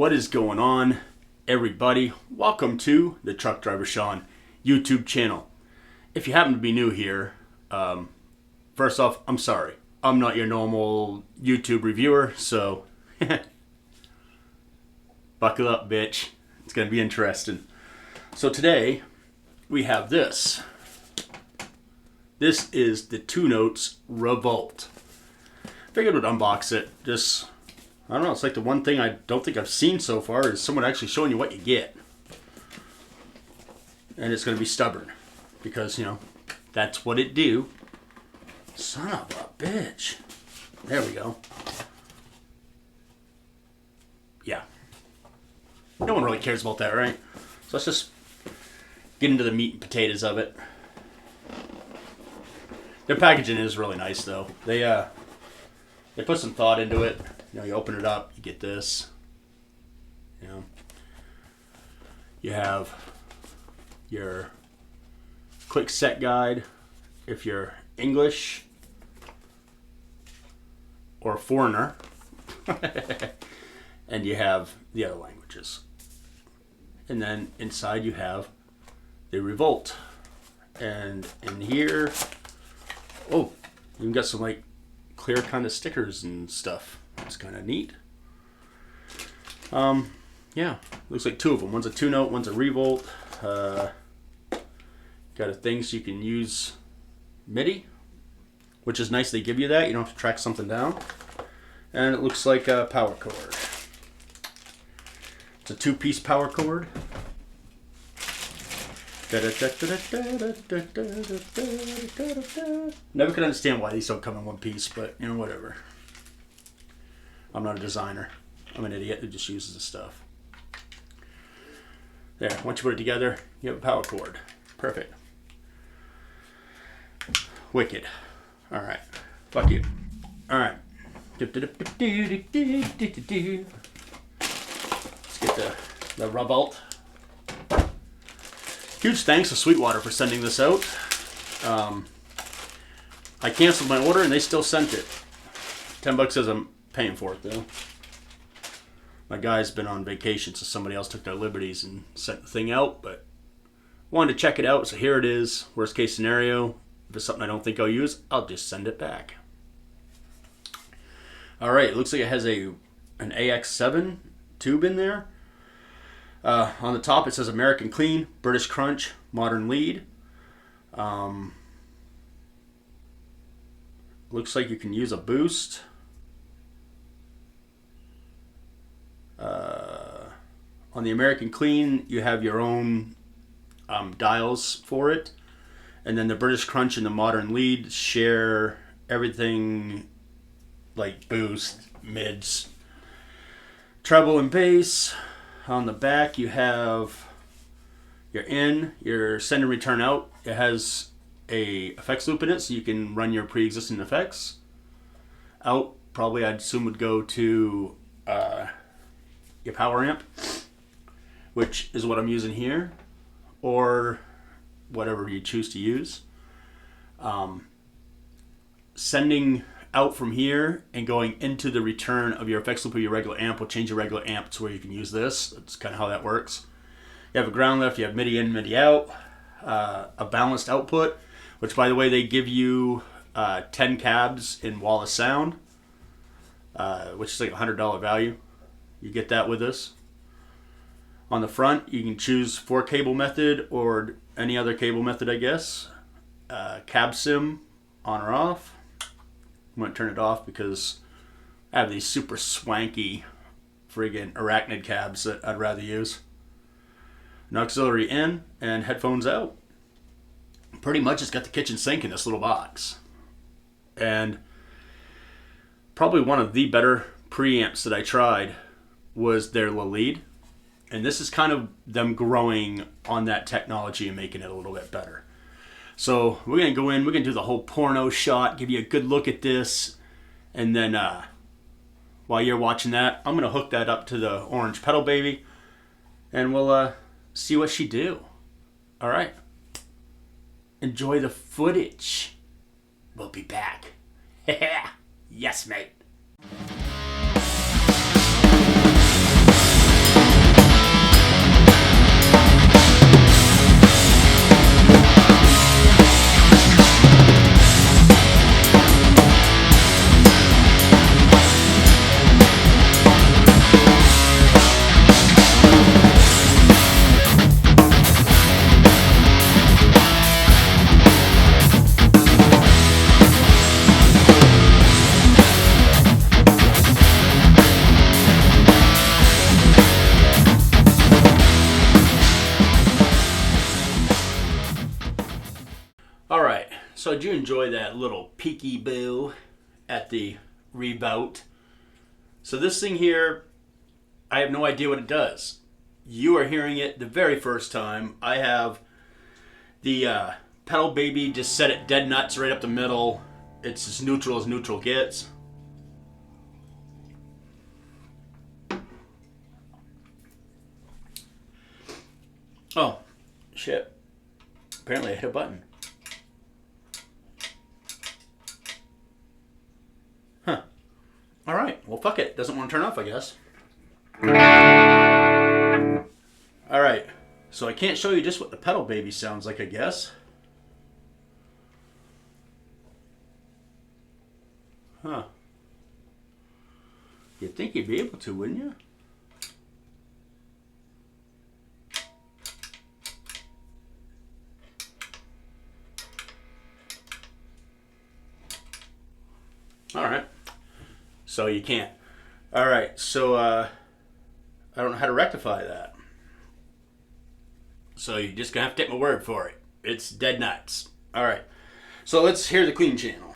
What is going on, everybody? Welcome to the Truck Driver Sean YouTube channel. If you happen to be new here, first off, I'm sorry. I'm not your normal YouTube reviewer, so buckle up, bitch. It's going to be interesting. So today, we have this. This is the 2 Notes ReVolt. Figured would unbox it. Just, I don't know, it's like the one thing I don't think I've seen so far is someone actually showing you what you get. And it's going to be stubborn. Because, you know, that's what it do. Son of a bitch. There we go. Yeah. No one really cares about that, right? So let's just get into the meat and potatoes of it. Their packaging is really nice, though. They put some thought into it. You know, you open it up, you get this. You know, you have your quick set guide if you're English or a foreigner. And you have the other languages. And then inside you have the ReVolt. And in here, oh, you even got some like clear kind of stickers and stuff. It's kind of neat. Yeah, looks like 2 of them. One's a 2 Note, one's a ReVolt. Got a thing so you can use MIDI, which is nice. They give you that. You don't have to track something down. And it looks like a power cord. It's a 2-piece power cord. Never could understand why these don't come in 1 piece, but you know, whatever. I'm not a designer. I'm an idiot who just uses the stuff. There, once you put it together, you have a power cord. Perfect. Wicked. Alright. Fuck you. Alright. Let's get the ReVolt. Huge thanks to Sweetwater for sending this out. I canceled my order and they still sent it. $10 says I'm paying for it though. My guy's been on vacation, so somebody else took their liberties and sent the thing out, but wanted to check it out, so here it is. Worst case scenario, if it's something I don't think I'll use, I'll just send it back. Alright, it looks like it has an AX7 tube in there. On the top it says American Clean, British Crunch, Modern Lead. Looks like you can use a boost. On the American Clean you have your own dials for it. And then the British Crunch and the Modern Lead share everything like boost, mids, treble and bass. On the back you have your in, your send and return out. It has a effects loop in it so you can run your pre-existing effects. Out probably I'd assume would go to your power amp, which is what I'm using here, or whatever you choose to use. Sending out from here and going into the return of your effects loop of your regular amp will change your regular amp to where you can use this. That's kind of how that works. You have a ground lift, you have MIDI in, MIDI out, a balanced output, which by the way they give you 10 cabs in Wall of Sound, which is like a $100 value. You get that with this. On the front you can choose 4 cable method or any other cable method, I guess. Cab sim on or off. I'm going to turn it off because I have these super swanky friggin' arachnid cabs that I'd rather use. An auxiliary in and headphones out. Pretty much it's got the kitchen sink in this little box. And probably one of the better preamps that I tried was their Lead. And this is kind of them growing on that technology and making it a little bit better. So we're going to go in, we're going to do the whole porno shot, give you a good look at this, and then while you're watching that, I'm going to hook that up to the orange pedal baby, and we'll see what she do. Alright, enjoy the footage. We'll be back. Yes, mate. So I do enjoy that little peeky boo at the ReVolt. So this thing here, I have no idea what it does. You are hearing it the very first time. I have the pedal baby just set it dead nuts right up the middle. It's as neutral gets. Oh, shit. Apparently I hit a button. Huh. Alright, well fuck it. Doesn't want to turn off, I guess. Alright, so I can't show you just what the pedal baby sounds like, I guess. Huh. You'd think you'd be able to, wouldn't you? Alright. So you can't. Alright, so I don't know how to rectify that. So you're just gonna have to take my word for it. It's dead nuts. Alright. So let's hear the clean channel.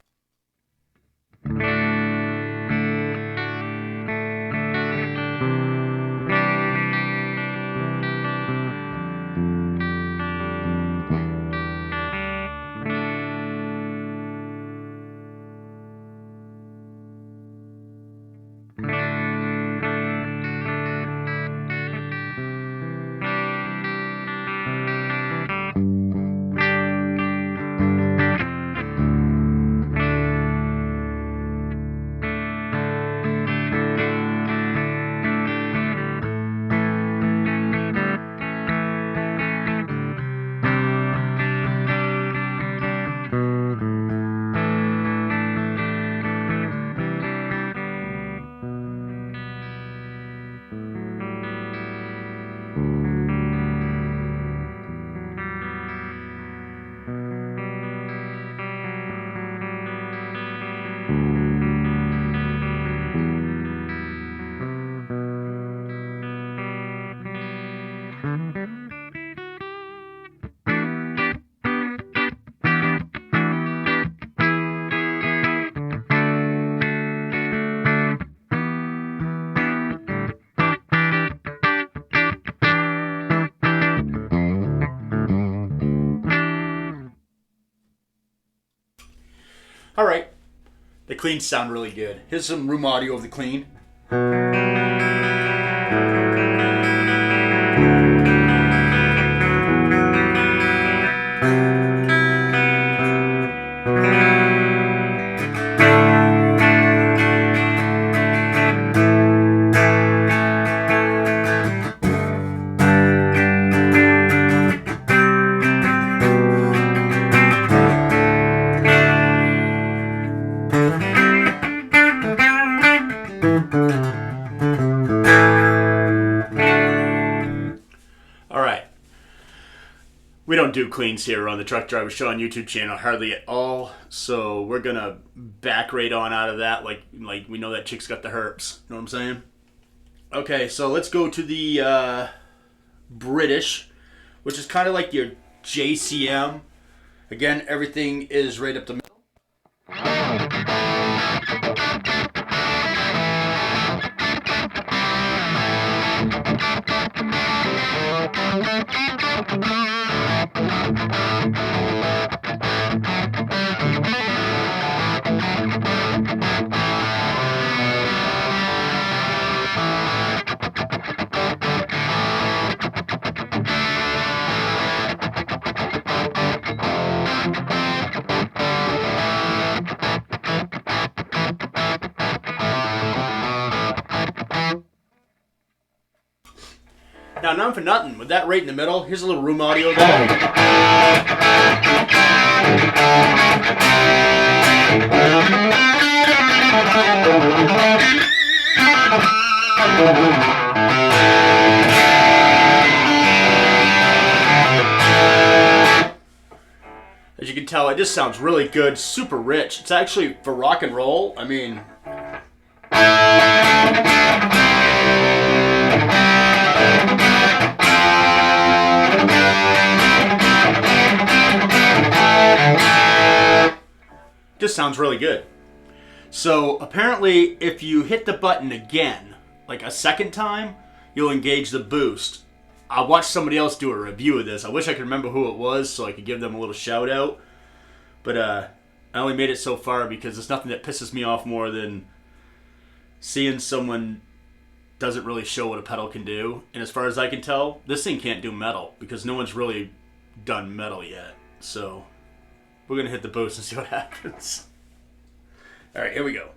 Alright. The cleans sound really good. Here's some room audio of the clean. Alright. We don't do cleans here on the Truck Driver Show on YouTube channel, hardly at all. So we're gonna back right on out of that, like we know that chick's got the herps. Know what I'm saying? Okay, so let's go to the British, which is kind of like your JCM. Again, everything is right up the middle. Now, none for nothing. With that right in the middle, here's a little room audio there. As you can tell, it just sounds really good, super rich. It's actually, for rock and roll, I mean... sounds really good. So apparently if you hit the button again, like a second time, you'll engage the boost. I watched somebody else do a review of this. I wish I could remember who it was so I could give them a little shout out. But I only made it so far because there's nothing that pisses me off more than seeing someone doesn't really show what a pedal can do. And as far as I can tell, this thing can't do metal because no one's really done metal yet. So we're going to hit the boost and see what happens. All right, here we go.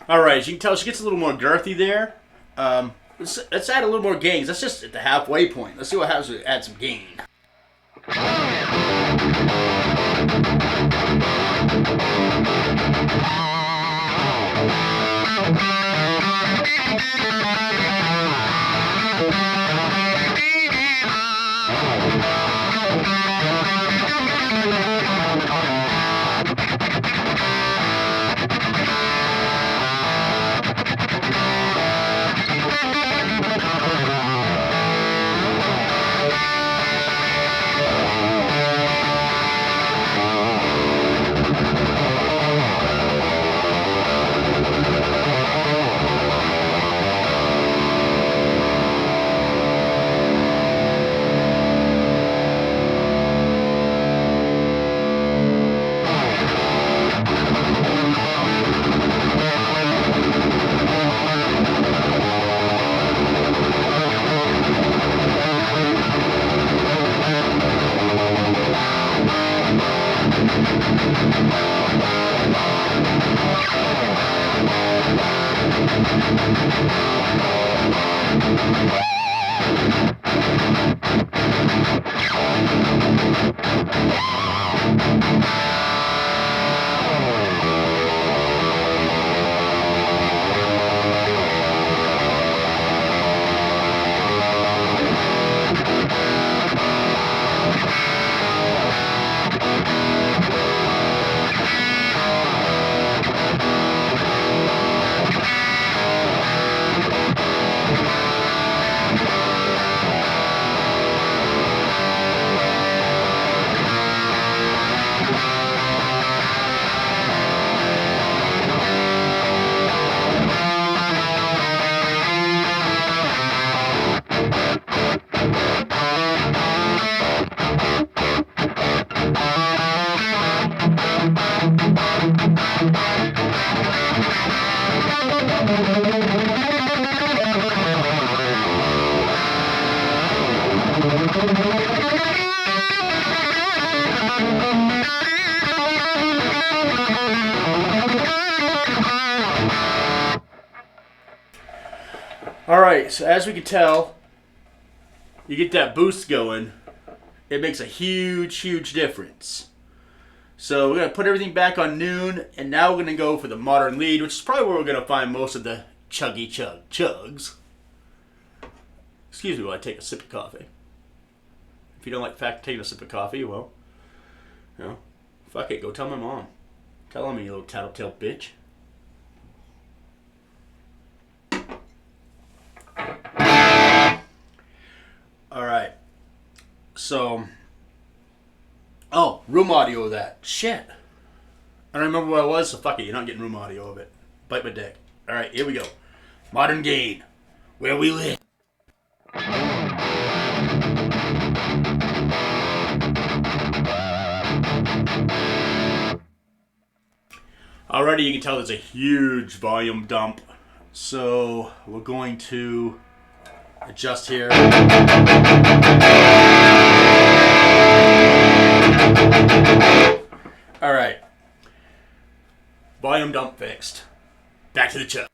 Alright, as you can tell, she gets a little more girthy there. Let's add a little more gain. That's just at the halfway point. Let's see what happens if we add some gain. Alright, so as we can tell, you get that boost going, it makes a huge, huge difference. So we're going to put everything back on noon, and now we're going to go for the modern lead, which is probably where we're going to find most of the chuggy chugs. Excuse me while I take a sip of coffee. If you don't like taking a sip of coffee, well, you know, fuck it, go tell my mom. Tell him, you little tattletale bitch. So, oh, room audio of that. Shit. I don't remember what it was, so fuck it. You're not getting room audio of it. Bite my dick. All right, here we go. Modern gain, where we live. Already you can tell there's a huge volume dump. So we're going to adjust here. All right. Volume dump fixed. Back to the chub.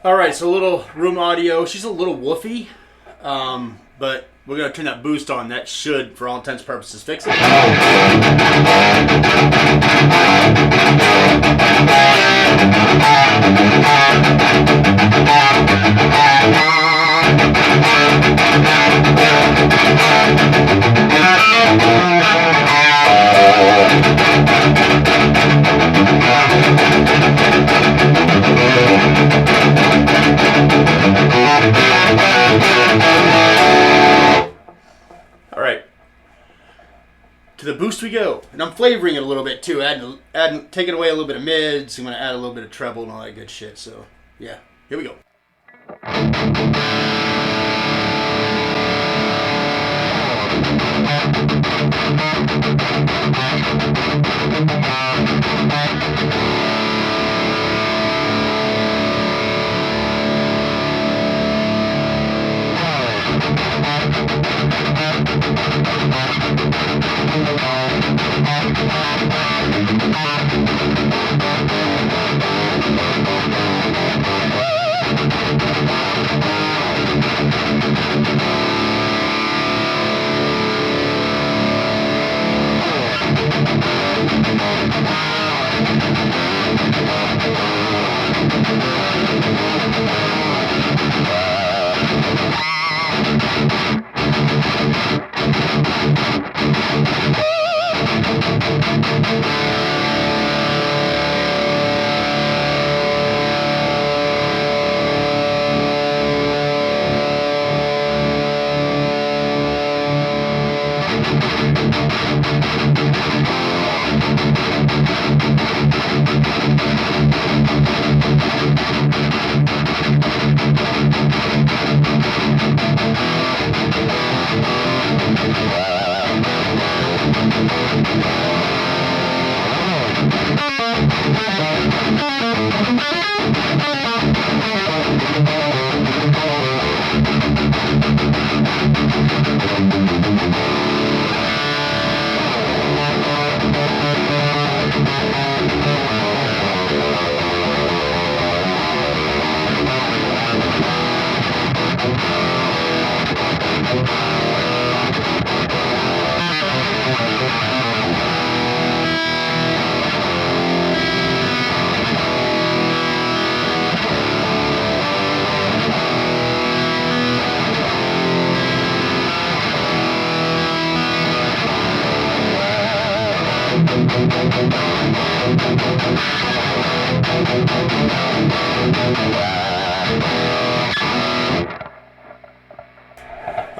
Alright, so a little room audio. She's a little woofy, but we're going to turn that boost on. That should, for all intents and purposes, fix it. Alright, to the boost we go. And I'm flavoring it a little bit too, taking away a little bit of mids. I'm going to add a little bit of treble and all that good shit. So, yeah, here we go.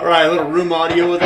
Alright, a little room audio with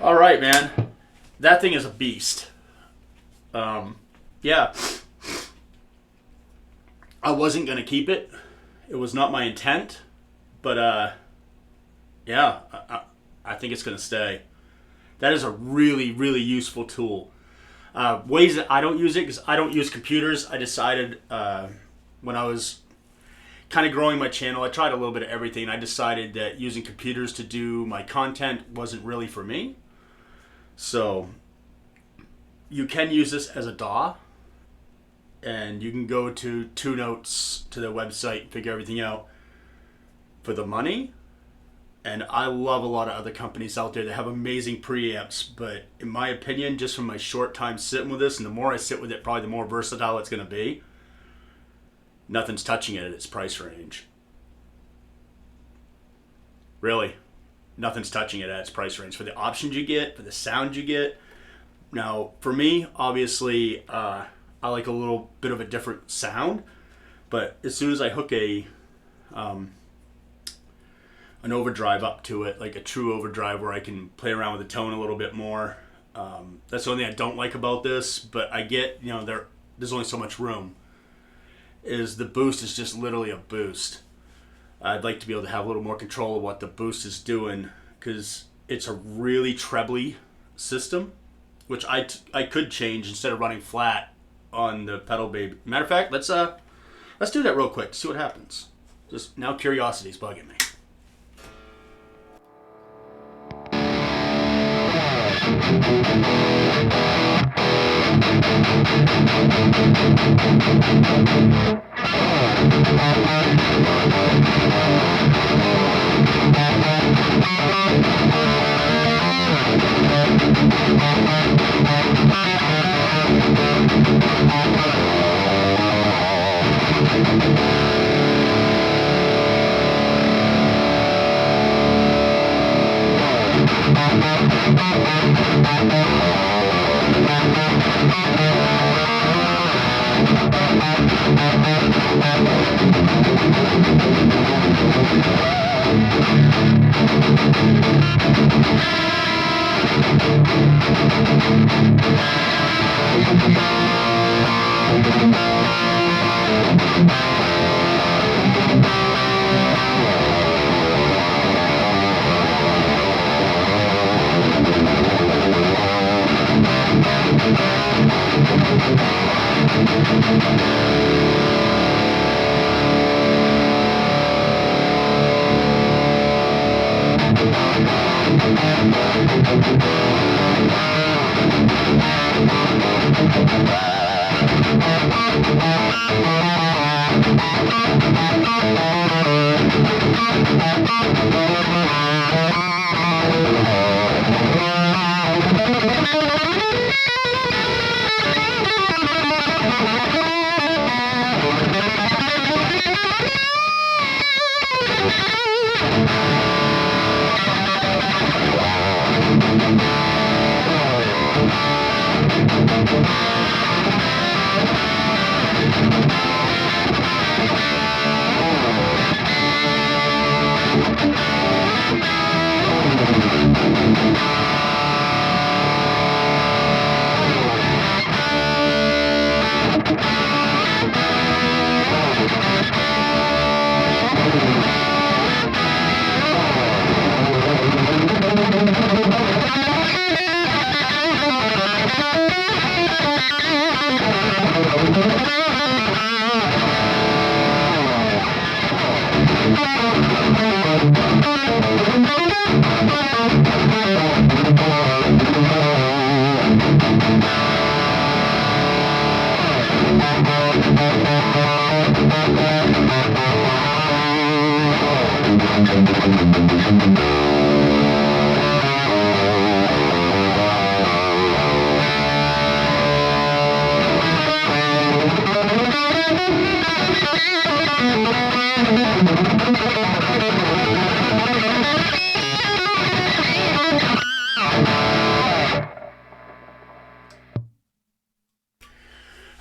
Alright, man. That thing is a beast. Yeah. I wasn't going to keep it. It was not my intent. But, yeah, I think it's going to stay. That is a really, really useful tool. Ways that I don't use it, because I don't use computers. I decided when I was kind of growing my channel, I tried a little bit of everything. I decided that using computers to do my content wasn't really for me. So you can use this as a DAW, and you can go to Two Notes to their website and figure everything out for the money. And I love a lot of other companies out there that have amazing preamps, but in my opinion, just from my short time sitting with this, and the more I sit with it, probably the more versatile it's going to be, nothing's touching it at its price range. Really, nothing's touching it at its price range for the options you get, for the sound you get. Now, for me, obviously, I like a little bit of a different sound, but as soon as I hook an overdrive up to it, like a true overdrive where I can play around with the tone a little bit more. That's the only thing I don't like about this, but I get, there's only so much room. Is the boost is just literally a boost. I'd like to be able to have a little more control of what the boost is doing, because it's a really trebly system, which I could change instead of running flat on the pedal baby. Matter of fact, let's do that real quick to see what happens. Just now curiosity's bugging me.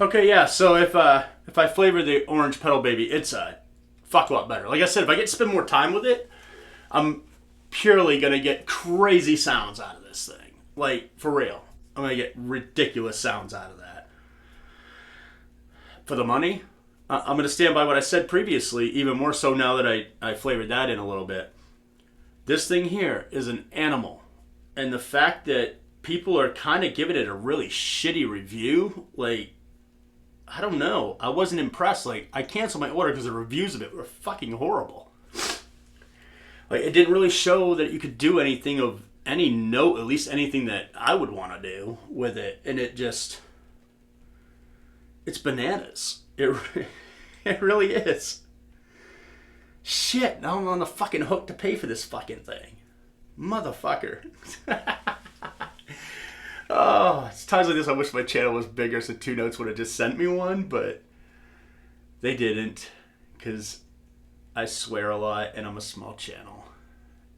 Okay, yeah. So if I flavor the orange pedal baby, it's a fuck lot better. Like I said, if I get to spend more time with it, I'm purely gonna get crazy sounds out of this thing. Like for real, I'm gonna get ridiculous sounds out of that. For the money, I'm gonna stand by what I said previously. Even more so now that I flavored that in a little bit. This thing here is an animal, and the fact that people are kind of giving it a really shitty review, like, I don't know. I wasn't impressed. Like, I canceled my order because the reviews of it were fucking horrible. Like, it didn't really show that you could do anything of any note, at least anything that I would want to do with it. And it just, it's bananas. It really is. Shit, now I'm on the fucking hook to pay for this fucking thing. Motherfucker. Oh, it's times like this I wish my channel was bigger so Two Notes would have just sent me one, but they didn't, because I swear a lot and I'm a small channel.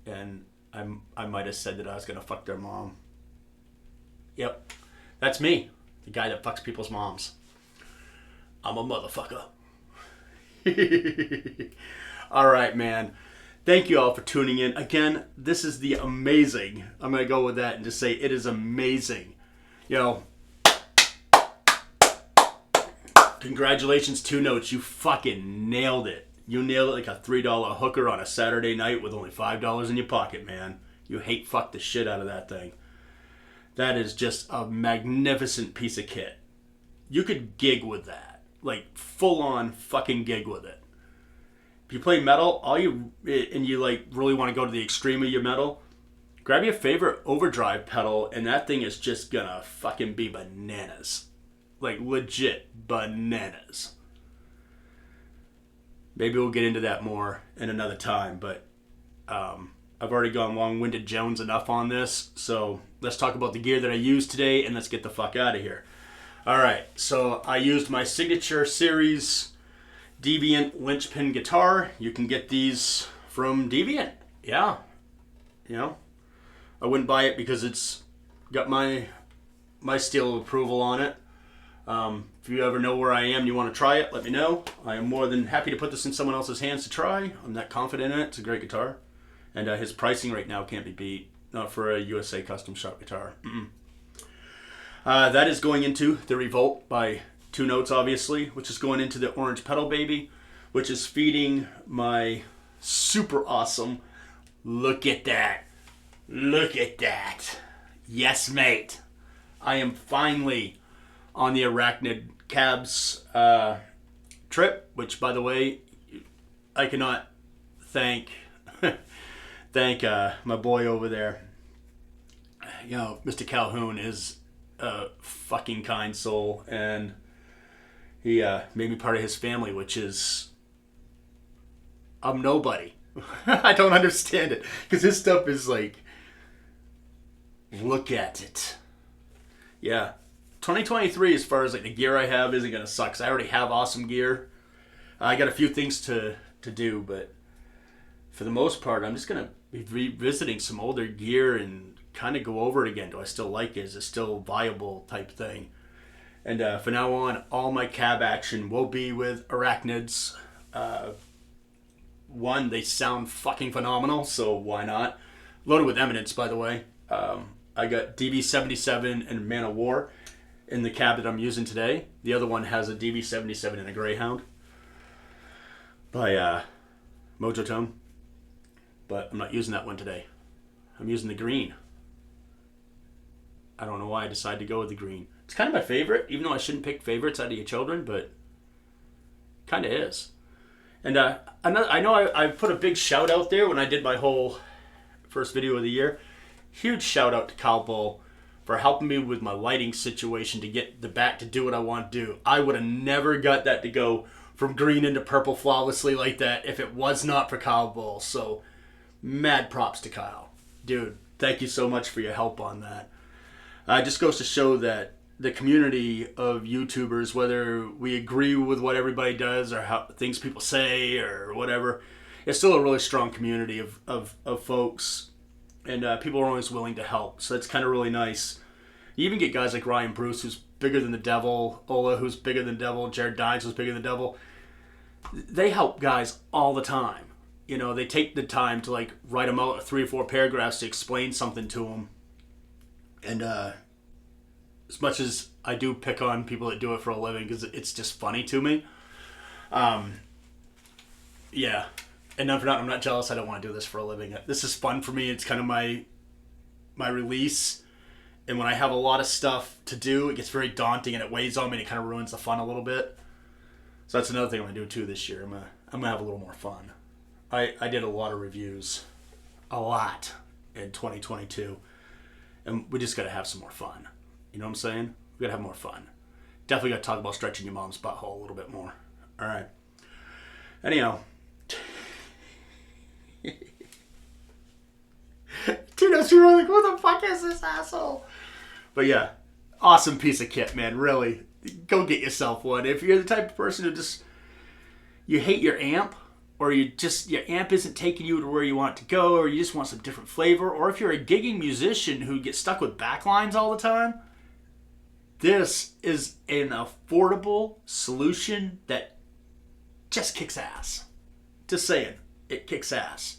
And I might have said that I was going to fuck their mom. Yep, that's me, the guy that fucks people's moms. I'm a motherfucker. All right, man. Thank you all for tuning in. Again, this is the amazing. I'm going to go with that and just say it is amazing. You know, congratulations, Two Notes. You fucking nailed it. You nailed it like a $3 hooker on a Saturday night with only $5 in your pocket, man. You hate fuck the shit out of that thing. That is just a magnificent piece of kit. You could gig with that. Like, full on fucking gig with it. If you play metal, and you like really want to go to the extreme of your metal, grab your favorite overdrive pedal, and that thing is just gonna fucking be bananas. Like, legit bananas. Maybe we'll get into that more in another time, but I've already gone long-winded Jones enough on this, so let's talk about the gear that I used today, and let's get the fuck out of here. Alright, so I used my Signature Series Deviant linchpin guitar. You can get these from Deviant. Yeah. You know, I wouldn't buy it because it's got my seal of approval on it. If you ever know where I am and you want to try it, let me know. I am more than happy to put this in someone else's hands to try. I'm that confident in it. It's a great guitar. And his pricing right now can't be beat. Not for a USA custom shop guitar. That is going into the ReVolt by Two Notes, obviously, which is going into the orange pedal baby, which is feeding my super awesome, look at that, yes mate, I am finally on the Arachnid Cabs trip, which, by the way, I cannot thank my boy over there. You know, Mr. Calhoun is a fucking kind soul, and he made me part of his family, which is, I'm nobody. I don't understand it, because his stuff is like, look at it. Yeah, 2023, as far as like the gear I have, isn't gonna suck. 'Cause I already have awesome gear. I got a few things to do, but for the most part, I'm just gonna be revisiting some older gear and kind of go over it again. Do I still like it? Is it still viable type thing? And from now on, all my cab action will be with Arachnids. One, they sound fucking phenomenal, so why not? Loaded with Eminence, by the way. I got DB77 and Man of War in the cab that I'm using today. The other one has a DB77 and a Greyhound by Mojo Tone. But I'm not using that one today. I'm using the green. I don't know why I decided to go with the green. It's kind of my favorite, even though I shouldn't pick favorites out of your children, but kind of is. And I know I put a big shout out there when I did my whole first video of the year. Huge shout out to Kyle Bull for helping me with my lighting situation to get the back to do what I want to do. I would have never got that to go from green into purple flawlessly like that if it was not for Kyle Bull. So mad props to Kyle. Dude, thank you so much for your help on that. It just goes to show that the community of YouTubers, whether we agree with what everybody does or how things people say or whatever, it's still a really strong community of folks, and people are always willing to help. So it's kind of really nice. You even get guys like Ryan Bruce, who's bigger than the devil, Ola, who's bigger than the devil, Jared Dines, who's bigger than the devil. They help guys all the time. You know, they take the time to like write them out 3 or 4 paragraphs to explain something to them. And as much as I do pick on people that do it for a living because it's just funny to me. Yeah. And I'm not jealous. I don't want to do this for a living. This is fun for me. It's kind of my release. And when I have a lot of stuff to do, it gets very daunting and it weighs on me and it kind of ruins the fun a little bit. So that's another thing I'm going to do too this year. I'm going to have a little more fun. I did a lot of reviews. A lot in 2022. And we just got to have some more fun. You know what I'm saying? We got to have more fun. Definitely got to talk about stretching your mom's butthole a little bit more. All right. Anyhow. Tino's people like, who the fuck is this asshole? But yeah, awesome piece of kit, man. Really, go get yourself one. If you're the type of person who just you hate your amp, or your amp isn't taking you to where you want it to go, or you just want some different flavor, or if you're a gigging musician who gets stuck with backlines all the time, this is an affordable solution that just kicks ass. Just saying, it kicks ass.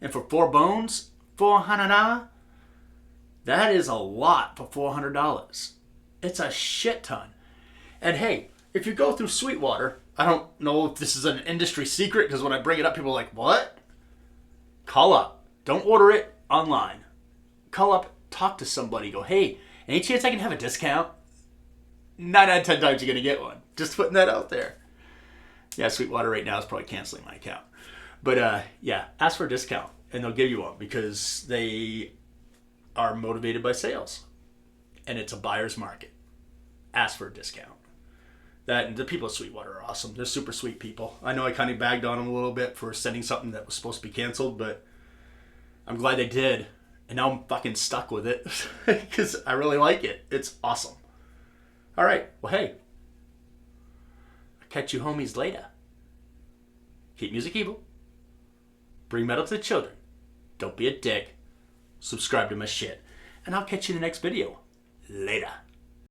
And for 4 bones, $400, that is a lot for $400. It's a shit ton. And hey, if you go through Sweetwater, I don't know if this is an industry secret because when I bring it up, people are like, what? Call up. Don't order it online. Call up, talk to somebody, go, hey, any chance I can have a discount? 9 out of 10 times you're going to get one. Just putting that out there. Yeah, Sweetwater right now is probably canceling my account. But yeah, ask for a discount and they'll give you one because they are motivated by sales. And it's a buyer's market. Ask for a discount. The people at Sweetwater are awesome. They're super sweet people. I know I kind of bagged on them a little bit for sending something that was supposed to be canceled, but I'm glad they did. And now I'm fucking stuck with it because I really like it. It's awesome. All right. Well, hey. I'll catch you homies later. Keep music evil. Bring metal to the children. Don't be a dick. Subscribe to my shit. And I'll catch you in the next video. Later.